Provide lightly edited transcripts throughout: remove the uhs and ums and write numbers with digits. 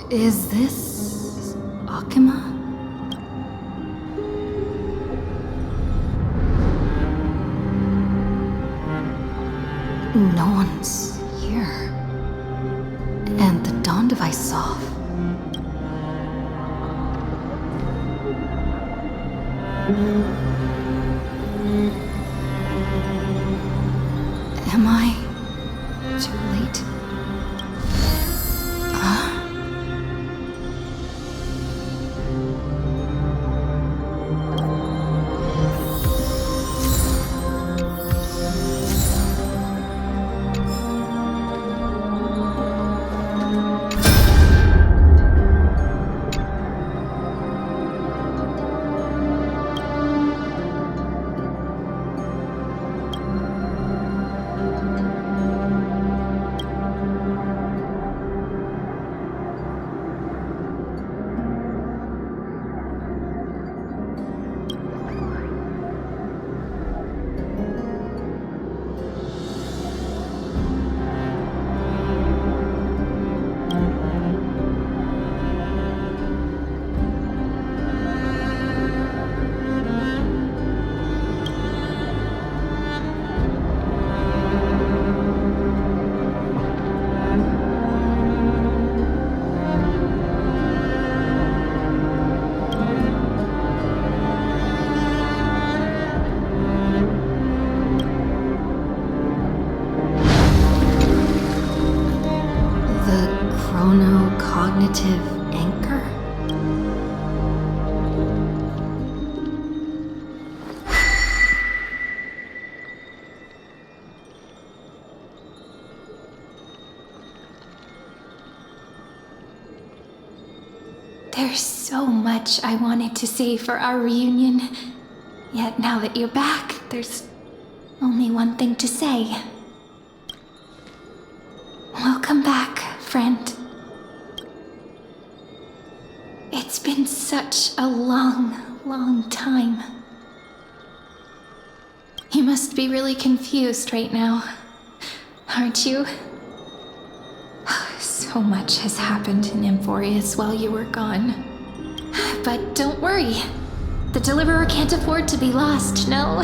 Is this Akima? No one's here. And the dawn device off. Am I too late? Cognitive anchor? There's so much I wanted to say for our reunion. Yet now that you're back, there's only one thing to say. Welcome back, friend. It's been such a long time. You must be really confused right now, aren't you? So much has happened in Emphorius while you were gone. But don't worry. The Deliverer can't afford to be lost, no?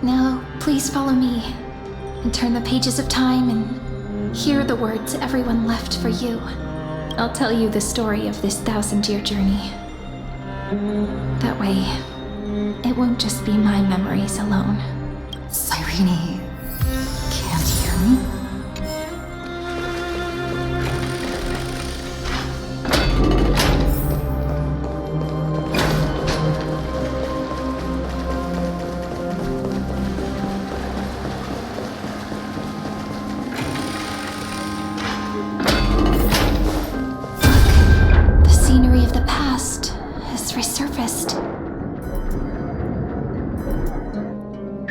No, please follow me and turn the pages of time and hear the words everyone left for you. I'll tell you the story of this 1,000-year journey. That way, it won't just be my memories alone. Cyrene can't hear me?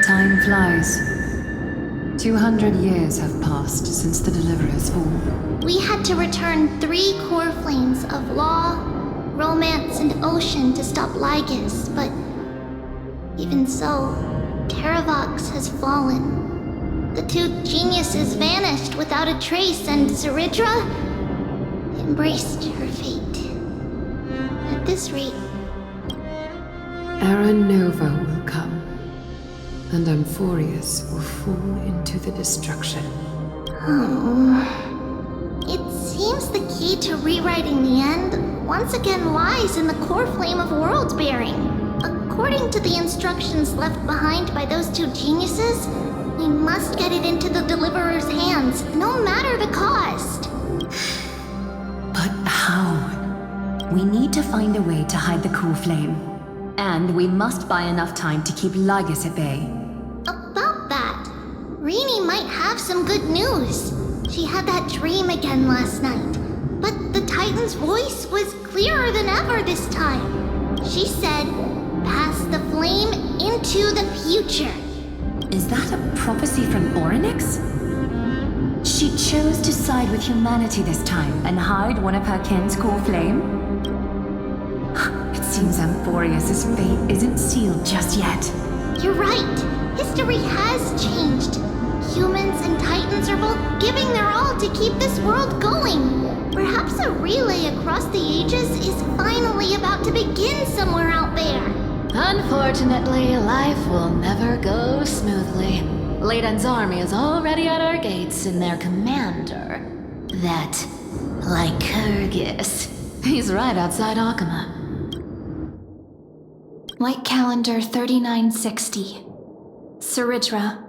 Time flies. 200 years have passed since the Deliverer's fall. We had to return 3 core flames of Law, Romance, and Ocean to stop Lygus, but even so, Terravox has fallen. The 2 geniuses vanished without a trace, and Zeridra embraced her fate. At this rate, Era Nova will come, and Emphorius will fall into the destruction. It seems the key to rewriting the end once again lies in the core flame of world-bearing. According to the instructions left behind by those 2 geniuses, we must get it into the Deliverer's hands, no matter the cost. But how? We need to find a way to hide the core flame. And we must buy enough time to keep Lygus at bay. About that, Rini might have some good news. She had that dream again last night, but the Titan's voice was clearer than ever this time. She said, "Pass the flame into the future." Is that a prophecy from Orynyx? She chose to side with humanity this time and hide one of her kin's core flame? It seems Emphorius' fate isn't sealed just yet. You're right. History has changed. Humans and Titans are both giving their all to keep this world going. Perhaps a relay across the ages is finally about to begin somewhere out there. Unfortunately, life will never go smoothly. Leiden's army is already at our gates, and their commander, that Lycurgus, he's right outside Akama. Light calendar 3960. Saridra,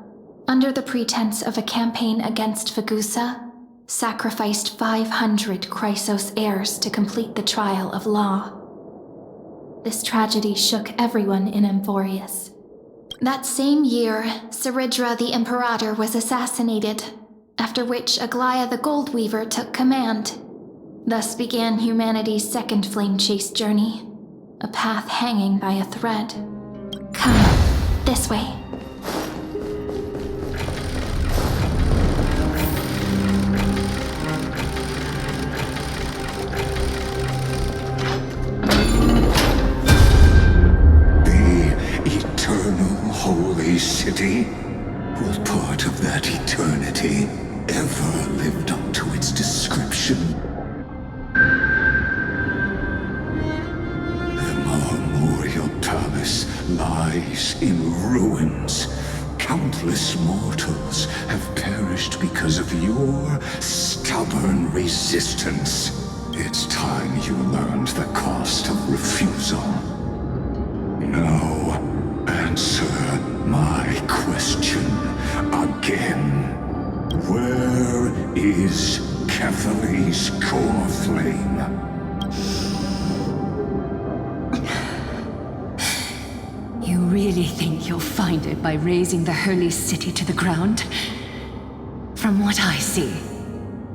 under the pretense of a campaign against Vagusa, sacrificed 500 Chrysos heirs to complete the trial of law. This tragedy shook everyone in Amphorius. That same year, Saridra the Imperator was assassinated, after which Aglaya the Goldweaver took command. Thus began humanity's second flame chase journey, a path hanging by a thread. Come, this way. Holy city? Will part of that eternity ever lived up to its description? The Memorial Palace lies in ruins. Countless mortals have perished because of your stubborn resistance. It's time you learned the cost of refusal. Now, answer my question again. Where is Catholi's core flame? You really think you'll find it by razing the holy city to the ground? From what I see,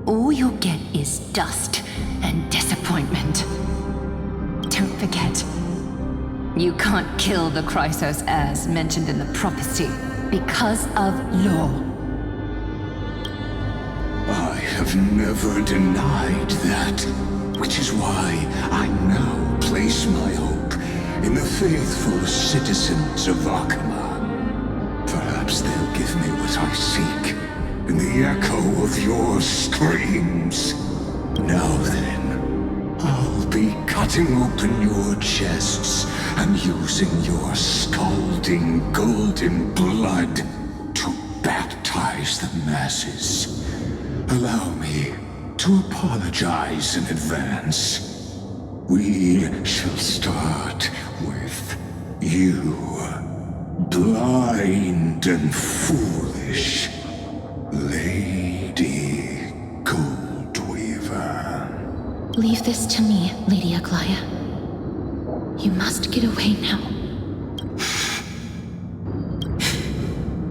all you'll get is dust and disappointment. Don't forget, you can't kill the Chrysos as mentioned in the prophecy because of law. I have never denied that, which is why I now place my hope in the faithful citizens of Akama. Perhaps they'll give me what I seek in the echo of your screams. Now then, I'll be cutting open your chests and using your scalding golden blood to baptize the masses. Allow me to apologize in advance. We shall start with you, blind and foolish Lady Goldweaver. Leave this to me, Lady Aglaya. You must get away now.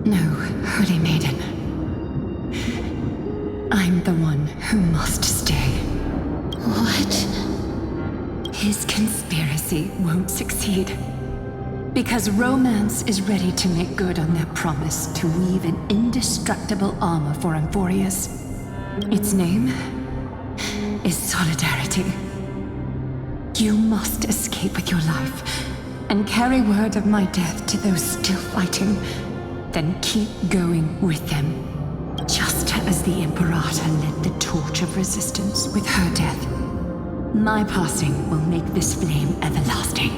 No, Holy Maiden. I'm the one who must stay. What? His conspiracy won't succeed. Because Romance is ready to make good on their promise to weave an indestructible armor for Amphorius. Its name is Solidarity. You must escape with your life and carry word of my death to those still fighting. Then keep going with them. Just as the Imperator lit the torch of resistance with her death, my passing will make this flame everlasting.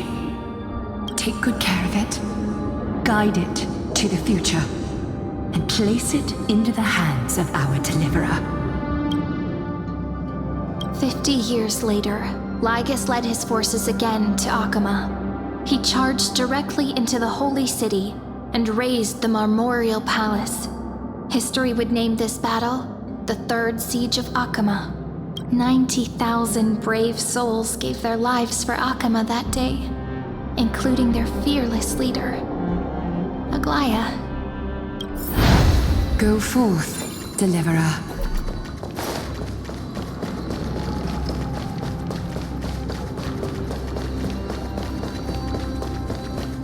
Take good care of it, guide it to the future, and place it into the hands of our deliverer. 50 years later, Lygus led his forces again to Akama. He charged directly into the Holy City and razed the Memorial Palace. History would name this battle the Third Siege of Akama. 90,000 brave souls gave their lives for Akama that day, including their fearless leader, Aglaya. Go forth, deliverer.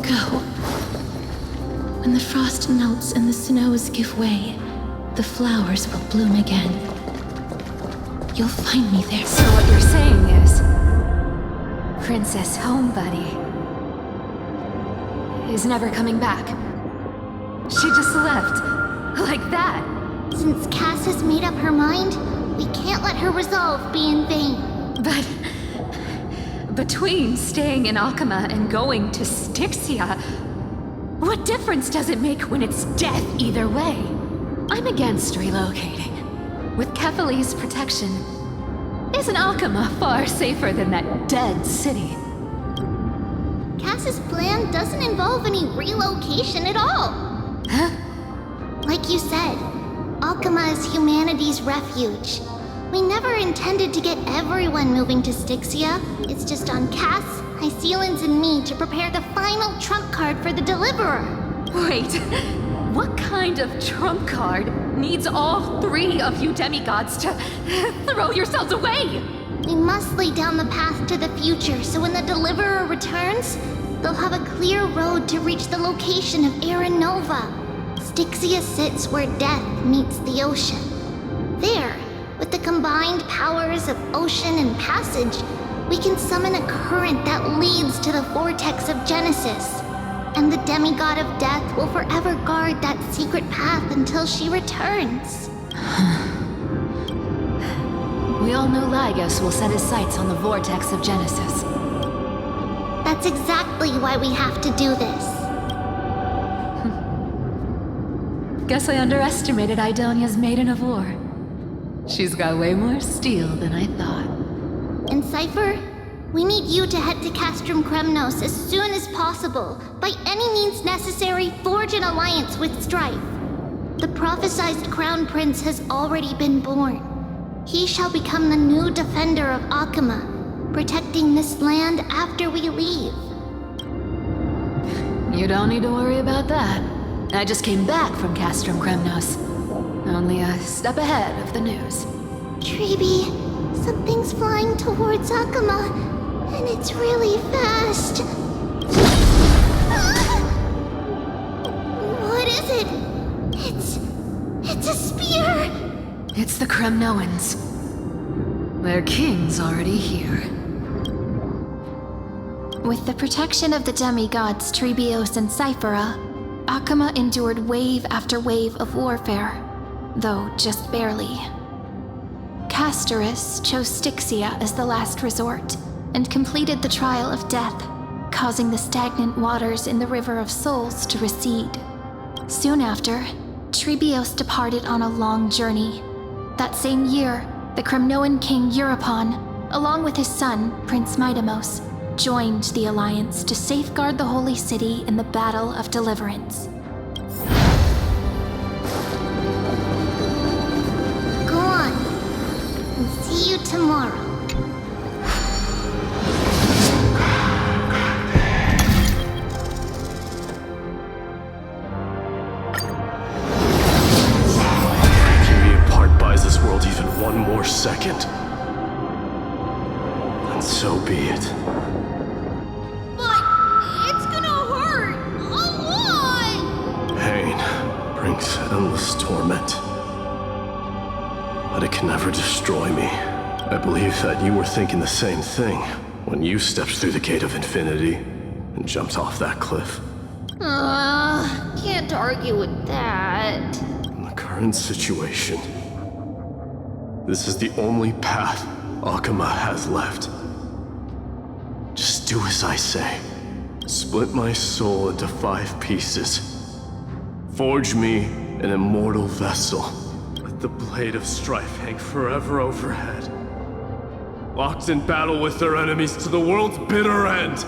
Go. When the frost melts and the snows give way, the flowers will bloom again. You'll find me there. So what you're saying is, Princess Homebuddy is never coming back. She just left, like that. Since Cass has made up her mind, We can't let her resolve be in vain. But between staying in Alchema and going to Styxia, what difference does it make when it's death either way? I'm against relocating. With Kefali's protection, isn't Alchema far safer than that dead city? Cass's plan doesn't involve any relocation at all. Huh? Like you said, Alchema is humanity's refuge. We never intended to get everyone moving to Styxia. It's just on Cass, Hycealans, and me to prepare the final trump card for the Deliverer. Wait, what kind of trump card needs all three of you demigods to throw yourselves away? We must lay down the path to the future so when the Deliverer returns, they'll have a clear road to reach the location of Era Nova. Styxia sits where death meets the ocean. There, with the combined powers of ocean and passage, we can summon a current that leads to the vortex of Genesis. And the demigod of death will forever guard that secret path until she returns. We all know Lygos will set his sights on the vortex of Genesis. That's exactly why we have to do this. Guess I underestimated Idonia's Maiden of War. She's got way more steel than I thought. And Zephyr, we need you to head to Castrum Kremnos as soon as possible. By any means necessary, forge an alliance with Strife. The prophesized Crown Prince has already been born. He shall become the new defender of Alchema, protecting this land after we leave. You don't need to worry about that. I just came back from Castrum Kremnos. Only a step ahead of the news. Treeby, something's flying towards Alchema, and it's really fast. What is it? It's a spear! It's the Kremnoans. Their king's already here. With the protection of the demigods Trebios and Cyphera, Alchema endured wave after wave of warfare, though just barely. Castorus chose Styxia as the last resort, and completed the trial of death, causing the stagnant waters in the River of Souls to recede. Soon after, Trebios departed on a long journey. That same year, the Kremnoan king Euripon, along with his son, Prince Midamos, joined the alliance to safeguard the holy city in the Battle of Deliverance. Go on, and see you tomorrow. Breaking me apart buys this world even one more second. And so be it. But it's gonna hurt a lot! Pain brings endless torment. But it can never destroy me. I believe that you were thinking the same thing when you stepped through the gate of infinity and jumped off that cliff. Can't argue with that. In the current situation, this is the only path Alchema has left. Just do as I say. Split my soul into 5 pieces. Forge me an immortal vessel. Let the blade of strife hang forever overhead. Locked in battle with their enemies to the world's bitter end.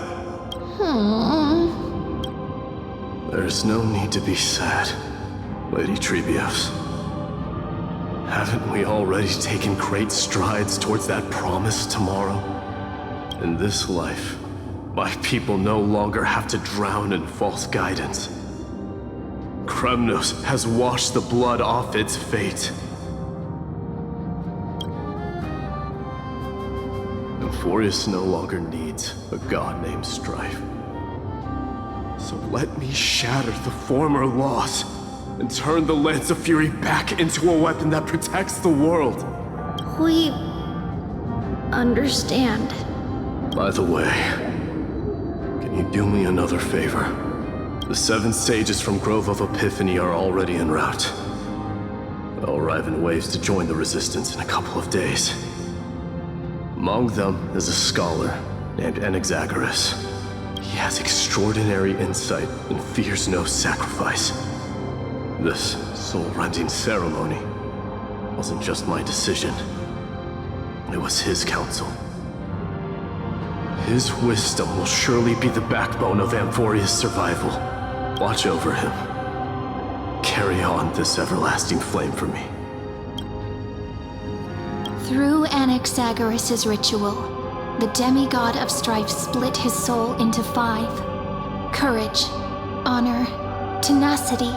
There's no need to be sad, Lady Trebios. Haven't we already taken great strides towards that promised tomorrow? In this life, my people no longer have to drown in false guidance. Kremnos has washed the blood off its fate. Euphorius no longer needs a god named Strife. So let me shatter the former loss and turn the Lance of Fury back into a weapon that protects the world. We understand. By the way, can you do me another favor? The 7 sages from Grove of Epiphany are already en route. They'll arrive in waves to join the resistance in a couple of days. Among them is a scholar named Anaxagoras. He has extraordinary insight and fears no sacrifice. This soul-rending ceremony wasn't just my decision. It was his counsel. His wisdom will surely be the backbone of Amphoria's survival. Watch over him. Carry on this everlasting flame for me. Through Anaxagoras' ritual, the demigod of strife split his soul into 5. Courage, honor, tenacity,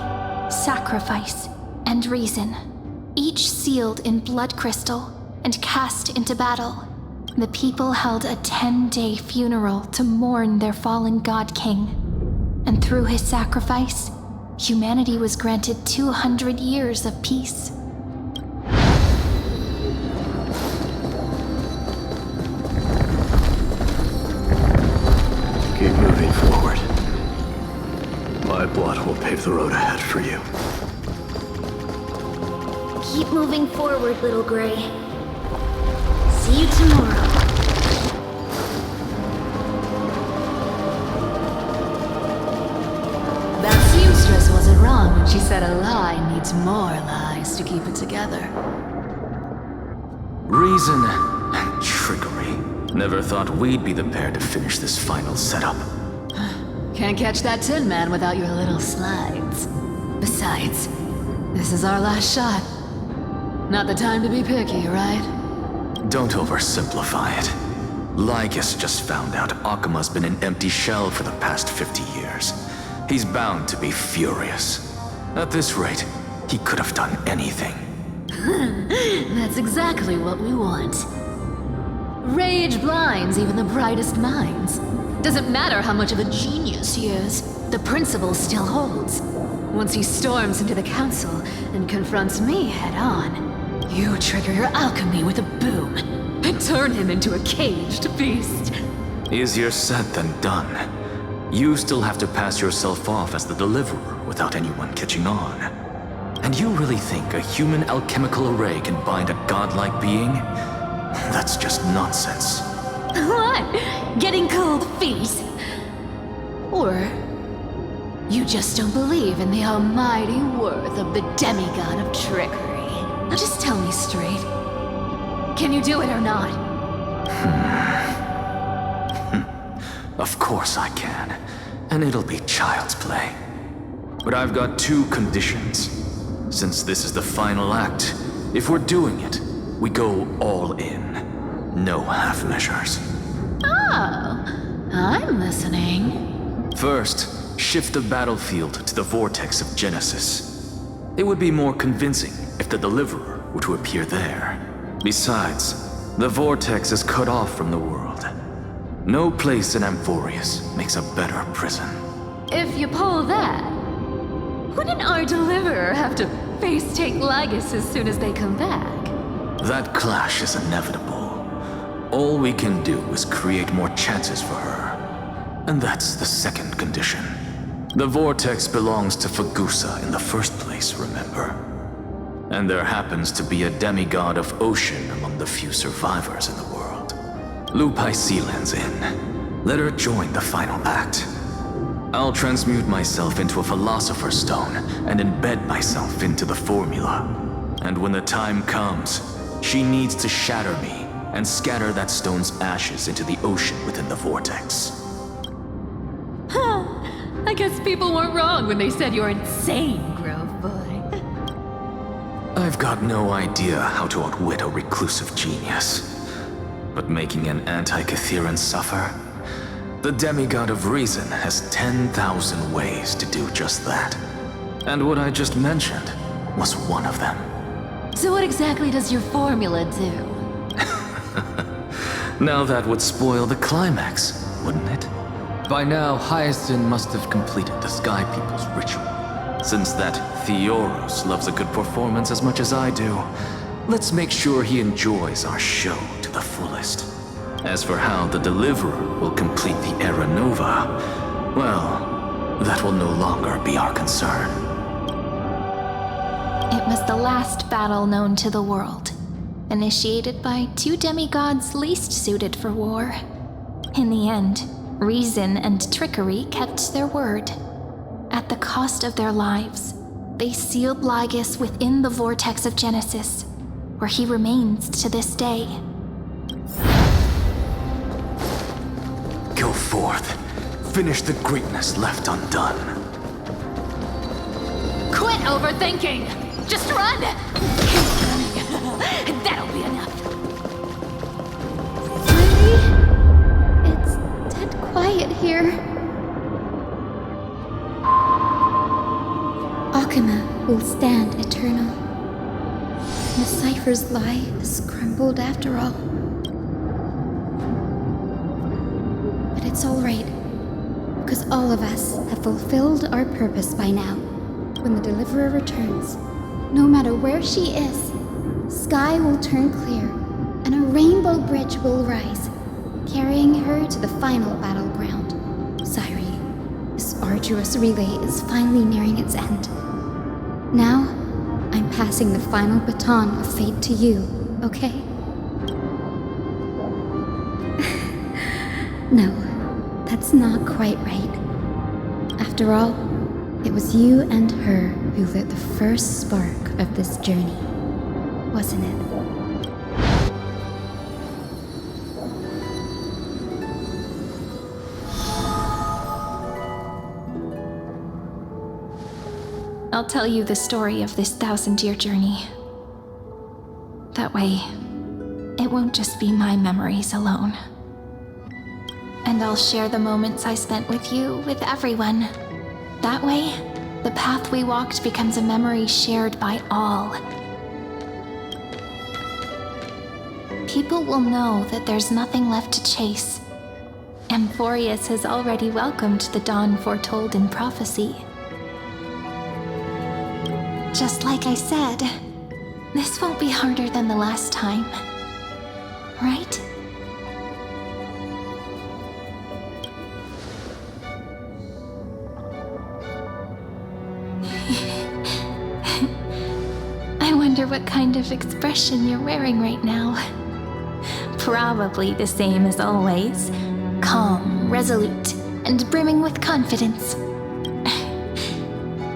sacrifice, and reason. Each sealed in blood crystal and cast into battle. The people held a 10-day funeral to mourn their fallen god king. And through his sacrifice, humanity was granted 200 years of peace. Keep moving forward. My blood will pave the road ahead for you. Keep moving forward, little Gray. See you tomorrow. That seamstress wasn't wrong when she said a lie needs more lies to keep it together. Reason and trickery. Never thought we'd be the pair to finish this final setup. Can't catch that Tin Man without your little slides. Besides, this is our last shot. Not the time to be picky, right? Don't oversimplify it. Lycus just found out Akima's been an empty shell for the past 50 years. He's bound to be furious. At this rate, he could have done anything. That's exactly what we want. Rage blinds even the brightest minds. Doesn't matter how much of a genius he is, the principle still holds. Once he storms into the council and confronts me head-on, you trigger your alchemy with a boom and turn him into a caged beast. Easier said than done. You still have to pass yourself off as the deliverer without anyone catching on. And you really think a human alchemical array can bind a godlike being? That's just nonsense. What? Getting cold feet? Or you just don't believe in the almighty worth of the demigod of trickery? Now just tell me straight. Can you do it or not? Of course I can. And it'll be child's play. But I've got 2 conditions. Since this is the final act, if we're doing it, we go all in. No half measures. Oh, I'm listening. First, shift the battlefield to the vortex of Genesis. It would be more convincing if the deliverer were to appear there. Besides, the vortex is cut off from the world. No place in Amphorius makes a better prison. If you pull that, wouldn't our deliverer have to face-take Lygus as soon as they come back? That clash is inevitable. All we can do is create more chances for her. And that's the second condition. The vortex belongs to Fagusa in the first place, remember? And there happens to be a demigod of ocean among the few survivors in the world. Lupai Sealand's in. Let her join the final act. I'll transmute myself into a Philosopher's Stone and embed myself into the formula. And when the time comes, she needs to shatter me and scatter that stone's ashes into the ocean within the vortex. I guess people weren't wrong when they said you're insane, Grove Boy. I've got no idea how to outwit a reclusive genius. But making an anti-Catheran suffer? The demigod of reason has 10,000 ways to do just that. And what I just mentioned was one of them. So what exactly does your formula do? Now that would spoil the climax, wouldn't it? By now, Hyacinth must have completed the Sky People's ritual. Since that Theoros loves a good performance as much as I do, let's make sure he enjoys our show to the fullest. As for how the Deliverer will complete the Era Nova, well, that will no longer be our concern. It was the last battle known to the world, initiated by two demigods least suited for war. In the end, reason and trickery kept their word. At the cost of their lives, they sealed Lygus within the vortex of Genesis, where he remains to this day. Go forth. Finish the greatness left undone. Quit overthinking! Just run! Keep running. That'll be enough. Finally, it's dead quiet here. Akuma will stand eternal. The cipher's lie is crumbled after all. But it's all right, because all of us have fulfilled our purpose by now. When the Deliverer returns, no matter where she is, sky will turn clear, and a rainbow bridge will rise, carrying her to the final battleground. Sairi, this arduous relay is finally nearing its end. Now, I'm passing the final baton of fate to you, okay? No, that's not quite right. After all, it was you and her who lit the first spark of this journey, wasn't it? I'll tell you the story of this 1,000-year journey. That way, it won't just be my memories alone. And I'll share the moments I spent with you with everyone. That way, the path we walked becomes a memory shared by all. People will know that there's nothing left to chase. Amphorius has already welcomed the dawn foretold in prophecy. Just like I said, this won't be harder than the last time, right? I wonder what kind of expression you're wearing right now. Probably the same as always. Calm, resolute, and brimming with confidence.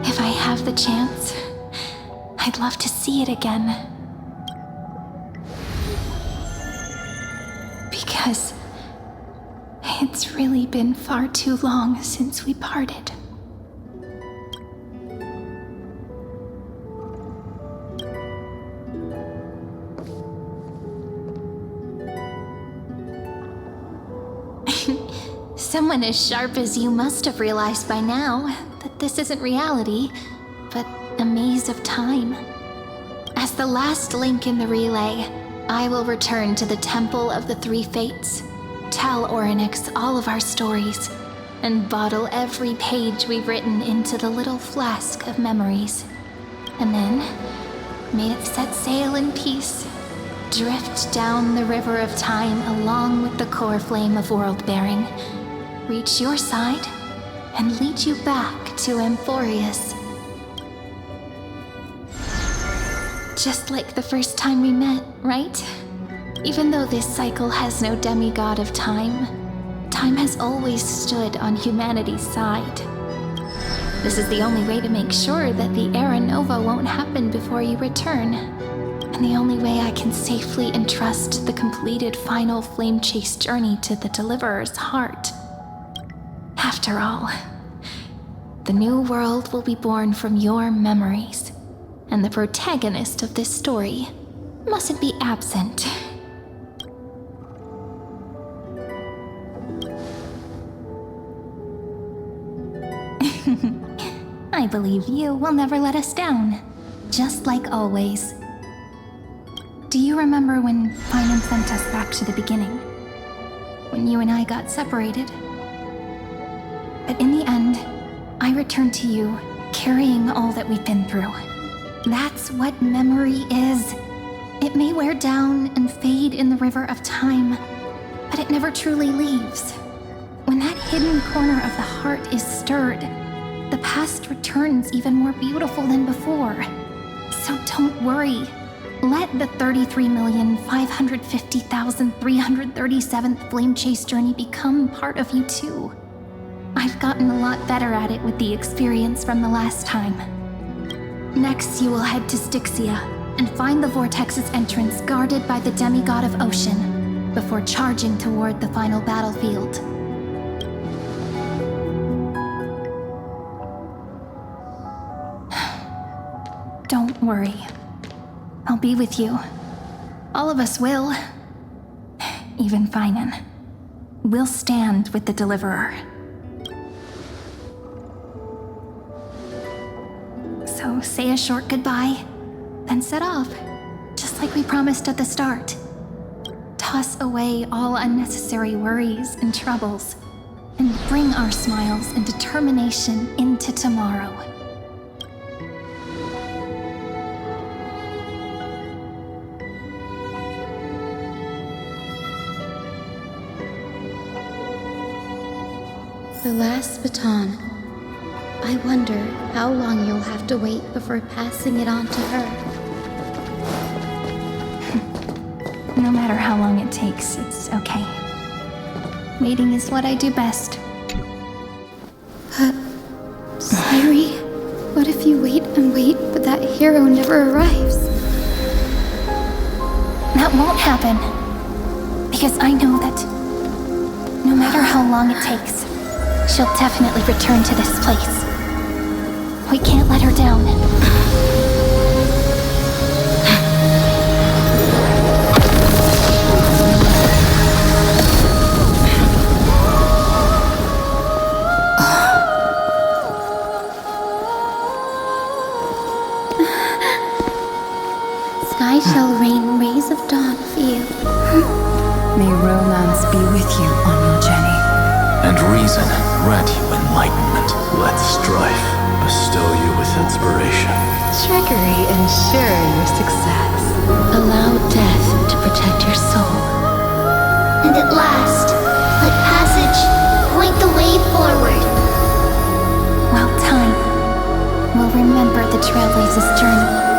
If I have the chance, I'd love to see it again. Because it's really been far too long since we parted. Someone as sharp as you must have realized by now that this isn't reality, but a maze of time. As the last link in the relay, I will return to the Temple of the Three Fates, tell Orynyx all of our stories, and bottle every page we've written into the little flask of memories. And then, may it set sail in peace, drift down the river of time along with the core flame of world-bearing, reach your side, and lead you back to Amphorius. Just like the first time we met, right? Even though this cycle has no demigod of time, time has always stood on humanity's side. This is the only way to make sure that the Era Nova won't happen before you return, and the only way I can safely entrust the completed final flame chase journey to the Deliverer's heart. After all, the new world will be born from your memories, and the protagonist of this story mustn't be absent. I believe you will never let us down, just like always. Do you remember when Paimon sent us back to the beginning? When you and I got separated? But in the end, I returned to you, carrying all that we've been through. That's what memory is. It may wear down and fade in the river of time, but it never truly leaves. When that hidden corner of the heart is stirred, the past returns even more beautiful than before. So don't worry. Let the 33,550,337th Flame Chase journey become part of you too. I've gotten a lot better at it with the experience from the last time. Next, you will head to Styxia and find the Vortex's entrance guarded by the demigod of ocean before charging toward the final battlefield. Don't worry. I'll be with you. All of us will. Even Finan. We'll stand with the Deliverer. So say a short goodbye, then set off, just like we promised at the start. Toss away all unnecessary worries and troubles, and bring our smiles and determination into tomorrow. The last baton. I wonder how long you'll have to wait before passing it on to her. No matter how long it takes, it's okay. Waiting is what I do best. Sairi, what if you wait and wait, but that hero never arrives? That won't happen. Because I know that no matter how long it takes, she'll definitely return to this place. We can't let her down. Sky shall rain rays of dawn for you. May romance be with you on your journey. And reason grant you enlightenment. Let strife bestow you with inspiration. Trickery ensure your success. Allow death to protect your soul. And at last, let passage point the way forward. Well, time will remember the Trailblazer's journey.